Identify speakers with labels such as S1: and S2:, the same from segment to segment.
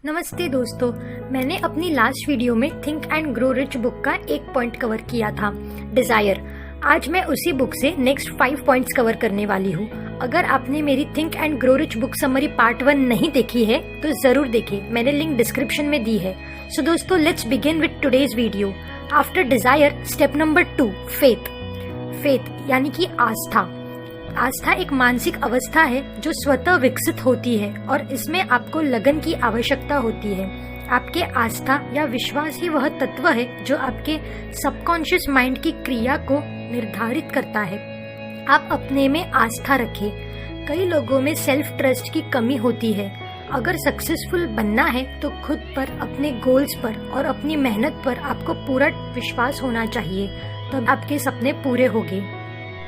S1: नमस्ते दोस्तों, मैंने अपनी लास्ट वीडियो में think and grow rich book का एक पॉइंट कवर किया था, डिजायर। आज मैं उसी बुक से नेक्स्ट 5 पॉइंट्स कवर करने वाली हूँ। अगर आपने मेरी think and grow rich book summary part 1 नहीं देखी है तो जरूर देखिए, मैंने लिंक डिस्क्रिप्शन में दी है। सो दोस्तों, let's begin with today's video. After desire, step number 2, faith. Faith यानी कि आस्था। आस्था एक मानसिक अवस्था है जो स्वतः विकसित होती है और इसमें आपको लगन की आवश्यकता होती है। आपके आस्था या विश्वास ही वह तत्व है जो आपके सबकॉन्शियस माइंड की क्रिया को निर्धारित करता है। आप अपने में आस्था रखें। कई लोगों में सेल्फ ट्रस्ट की कमी होती है। अगर सक्सेसफुल बनना है तो खुद पर, अपने गोल्स पर और अपनी मेहनत पर आपको पूरा विश्वास होना चाहिए, तब आपके सपने पूरे होंगे।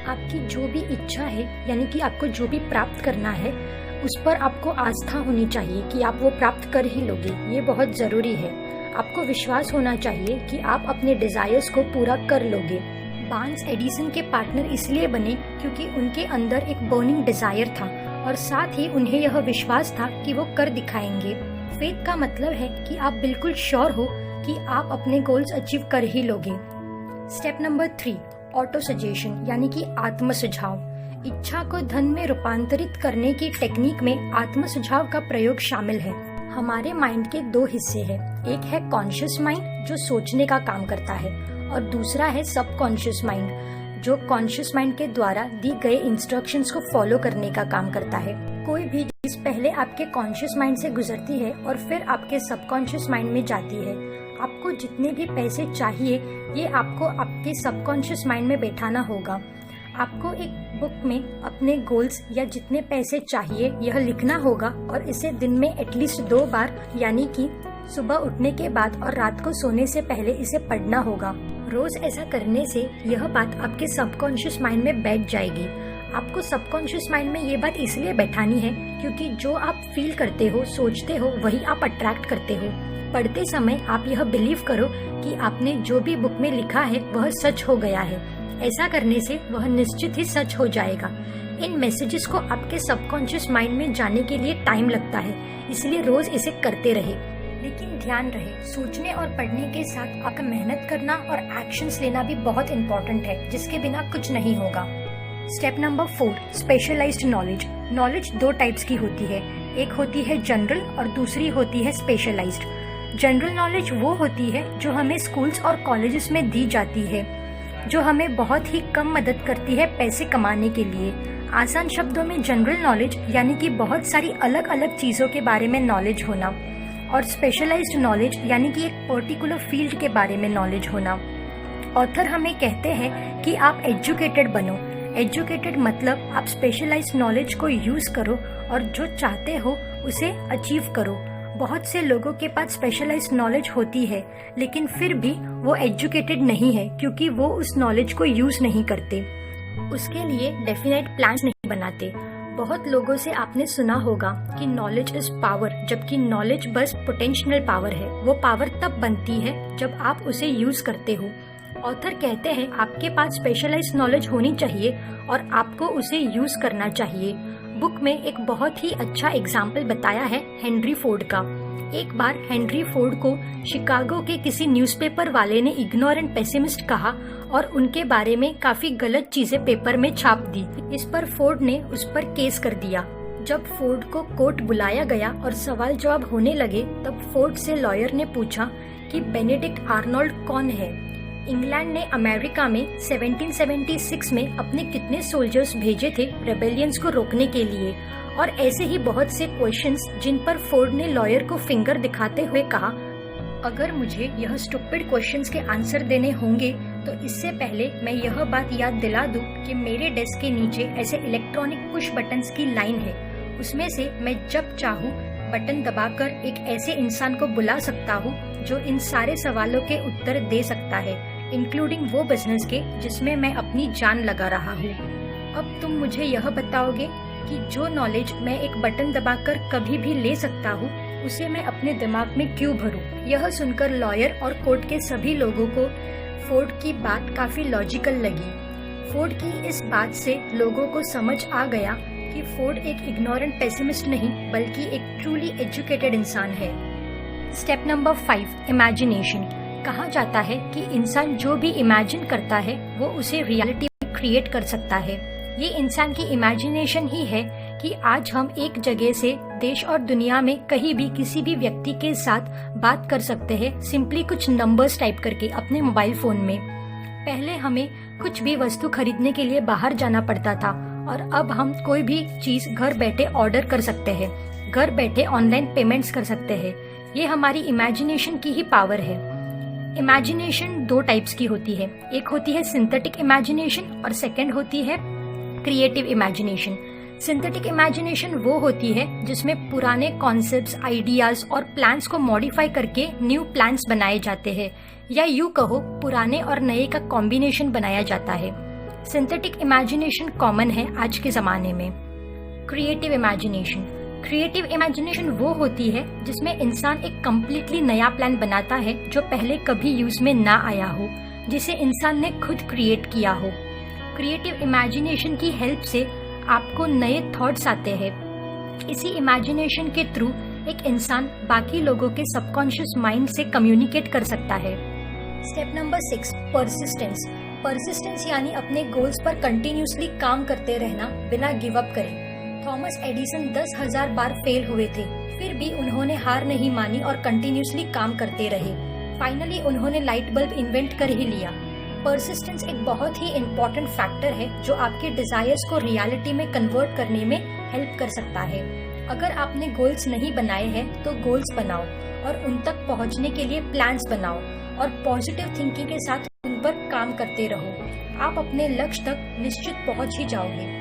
S1: आपकी जो भी इच्छा है यानी कि आपको जो भी प्राप्त करना है उस पर आपको आस्था होनी चाहिए कि आप वो प्राप्त कर ही लोगे। ये बहुत जरूरी है। आपको विश्वास होना चाहिए कि आप अपने डिजायर्स को पूरा कर लोगे। बार्न्स एडिसन के पार्टनर इसलिए बने क्योंकि उनके अंदर एक बर्निंग डिजायर था और साथ ही उन्हें यह विश्वास था कि वो कर दिखाएंगे। फेथ का मतलब है कि आप बिल्कुल श्योर हो कि आप अपने गोल्स अचीव कर ही लोगे। स्टेप नंबर 3, ऑटो सजेशन यानी कि आत्म सुझाव। इच्छा को धन में रूपांतरित करने की टेक्निक में आत्म सुझाव का प्रयोग शामिल है। हमारे माइंड के 2 हिस्से हैं। एक है कॉन्शियस माइंड जो सोचने का काम करता है और दूसरा है सबकॉन्शियस माइंड जो कॉन्शियस माइंड के द्वारा दी गए इंस्ट्रक्शंस को फॉलो करने का काम करता है। कोई भी चीज पहले आपके कॉन्शियस माइंड से गुजरती है और फिर आपके सबकॉन्शियस माइंड में जाती है। आपको जितने भी पैसे चाहिए ये आपको आपके सबकॉन्शियस माइंड में बैठाना होगा। आपको एक बुक में अपने गोल्स या जितने पैसे चाहिए यह लिखना होगा और इसे दिन में एटलीस्ट 2 बार यानी कि सुबह उठने के बाद और रात को सोने से पहले इसे पढ़ना होगा। रोज ऐसा करने से यह बात आपके सबकॉन्शियस माइंड में बैठ जाएगी। आपको सबकॉन्शियस माइंड में ये बात इसलिए बैठानी है क्योंकि जो आप फील करते हो, सोचते हो, वही आप अट्रैक्ट करते हो। पढ़ते समय आप यह बिलीव करो कि आपने जो भी बुक में लिखा है वह सच हो गया है। ऐसा करने से वह निश्चित ही सच हो जाएगा। इन मैसेजेस को आपके सबकॉन्शियस माइंड में जाने के लिए टाइम लगता है, इसलिए रोज इसे करते रहे। लेकिन ध्यान रहे, सोचने और पढ़ने के साथ आपका मेहनत करना और एक्शंस लेना भी बहुत इम्पोर्टेंट है, जिसके बिना कुछ नहीं होगा। Step number 4, specialized knowledge. Knowledge 2 types की होती है। एक होती है जनरल और दूसरी होती है स्पेशलाइज्ड। जनरल नॉलेज वो होती है जो हमें स्कूल्स और कॉलेजेस में दी जाती है, जो हमें बहुत ही कम मदद करती है पैसे कमाने के लिए। आसान शब्दों में जनरल नॉलेज यानी कि बहुत सारी अलग अलग चीज़ों के बारे में नॉलेज होना, और स्पेशलाइज्ड नॉलेज यानी कि एक पर्टिकुलर फील्ड के बारे में नॉलेज होना। ऑथर हमें कहते हैं कि आप एजुकेटेड बनो। एजुकेटेड मतलब आप स्पेशलाइज्ड नॉलेज को यूज करो और जो चाहते हो उसे अचीव करो। बहुत से लोगों के पास स्पेशलाइज्ड नॉलेज होती है लेकिन फिर भी वो एजुकेटेड नहीं है क्योंकि वो उस नॉलेज को यूज नहीं करते, उसके लिए डेफिनेट प्लान्स नहीं बनाते। बहुत लोगों से आपने सुना होगा कि नॉलेज इज पावर, जबकि नॉलेज बस पोटेंशियल पावर है। वो पावर तब बनती है जब आप उसे यूज करते हो। ऑथर कहते हैं आपके पास स्पेशलाइज्ड नॉलेज होनी चाहिए और आपको उसे यूज करना चाहिए। बुक में एक बहुत ही अच्छा एग्जाम्पल बताया है हेनरी फोर्ड का। एक बार हेनरी फोर्ड को शिकागो के किसी न्यूज़पेपर वाले ने इग्नोर एंड पेसिमिस्ट कहा और उनके बारे में काफी गलत चीजें पेपर में छाप दी। इस पर फोर्ड ने उस पर केस कर दिया। जब फोर्ड को कोर्ट बुलाया गया और सवाल जवाब होने लगे तब फोर्ड से लॉयर ने पूछा कि बेनेडिक्ट आर्नोल्ड कौन है। इंग्लैंड ने अमेरिका में 1776 में अपने कितने सोल्जर्स भेजे थे रेबेलियंस को रोकने के लिए, और ऐसे ही बहुत से क्वेश्चंस जिन पर फोर्ड ने लॉयर को फिंगर दिखाते हुए कहा, अगर मुझे यह स्टूपिड क्वेश्चंस के आंसर देने होंगे तो इससे पहले मैं यह बात याद दिला दूं कि मेरे डेस्क के नीचे ऐसे इलेक्ट्रॉनिक पुश बटन्स की लाइन है। उसमें से मैं जब चाहूँ बटन दबाकर एक ऐसे इंसान को बुला सकता हूँ जो इन सारे सवालों के उत्तर दे सकता है, इंक्लूडिंग वो बिजनेस के जिसमें मैं अपनी जान लगा रहा हूँ। अब तुम मुझे यह बताओगे कि जो नॉलेज मैं एक बटन दबाकर कभी भी ले सकता हूँ उसे मैं अपने दिमाग में क्यों भरूं? यह सुनकर लॉयर और कोर्ट के सभी लोगों को फोर्ड की बात काफी लॉजिकल लगी। फोर्ड की इस बात से लोगों को समझ आ गया कि फोर्ड एक इग्नोरेंट पेसिमिस्ट नहीं बल्कि एक ट्रूली एजुकेटेड इंसान है। Step number 5, imagination. कहा जाता है कि इंसान जो भी इमेजिन करता है वो उसे रियलिटी में क्रिएट कर सकता है। ये इंसान की इमेजिनेशन ही है कि आज हम एक जगह से देश और दुनिया में कहीं भी किसी भी व्यक्ति के साथ बात कर सकते हैं, सिंपली कुछ नंबर्स टाइप करके अपने मोबाइल फोन में। पहले हमें कुछ भी वस्तु खरीदने के लिए बाहर जाना पड़ता था और अब हम कोई भी चीज घर बैठे ऑर्डर कर सकते हैं, घर बैठे ऑनलाइन पेमेंट्स कर सकते हैं। ये हमारी इमेजिनेशन की ही पावर है। इमेजिनेशन 2 टाइप्स की होती है, एक होती है सिंथेटिक इमेजिनेशन और सेकंड होती है क्रिएटिव इमेजिनेशन। सिंथेटिक इमेजिनेशन वो होती है जिसमें पुराने कॉन्सेप्ट्स, आइडियाज और प्लान्स को मॉडिफाई करके न्यू प्लान्स बनाए जाते हैं, या यूं कहो पुराने और नए का कॉम्बिनेशन बनाया जाता है। सिंथेटिक इमेजिनेशन कॉमन है आज के जमाने में। Creative imagination. क्रिएटिव इमेजिनेशन वो होती है जिसमें इंसान एक कम्प्लीटली नया प्लान बनाता है जो पहले कभी यूज में ना आया हो, जिसे इंसान ने खुद क्रिएट किया हो। क्रिएटिव इमेजिनेशन की हेल्प से आपको नए थॉट्स आते हैं। इसी इमेजिनेशन के थ्रू एक इंसान बाकी लोगों के सबकॉन्शियस माइंड से कम्युनिकेट कर सकता है। Step number 6, persistence. परसिस्टेंस यानी अपने गोल्स पर कंटिन्यूसली काम करते रहना बिना गिव अप करे। थॉमस एडिसन 10,000 बार फेल हुए थे, फिर भी उन्होंने हार नहीं मानी और कंटिन्यूसली काम करते रहे। फाइनली उन्होंने लाइट बल्ब इन्वेंट कर ही लिया। परसिस्टेंस एक बहुत ही इम्पोर्टेंट फैक्टर है जो आपके डिजायर्स को रियलिटी में कन्वर्ट करने में हेल्प कर सकता है। अगर आपने गोल्स नहीं बनाए हैं तो गोल्स बनाओ और उन तक पहुंचने के लिए प्लान्स बनाओ और पॉजिटिव थिंकिंग के साथ उन पर काम करते रहो। आप अपने लक्ष्य तक निश्चित पहुंच ही जाओगे।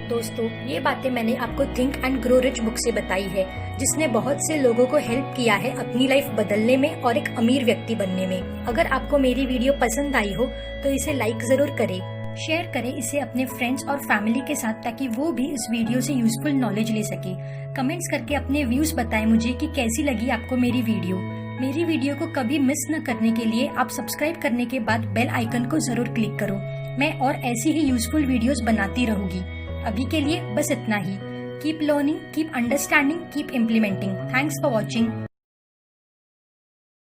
S1: दोस्तों, ये बातें मैंने आपको think and grow rich book से बताई है, जिसने बहुत से लोगों को हेल्प किया है अपनी लाइफ बदलने में और एक अमीर व्यक्ति बनने में। अगर आपको मेरी वीडियो पसंद आई हो तो इसे लाइक जरूर करें, शेयर करें इसे अपने फ्रेंड्स और फैमिली के साथ ताकि वो भी इस वीडियो से यूजफुल नॉलेज ले सके। कमेंट्स करके अपने व्यूज बताएं मुझे कि कैसी लगी आपको मेरी वीडियो। मेरी वीडियो को कभी मिस न करने के लिए आप सब्सक्राइब करने के बाद बेल आइकन को जरूर क्लिक करो। मैं और ऐसी ही यूजफुल वीडियोस बनाती रहूंगी। अभी के लिए बस इतना ही। Keep learning, keep understanding, keep implementing. Thanks for watching.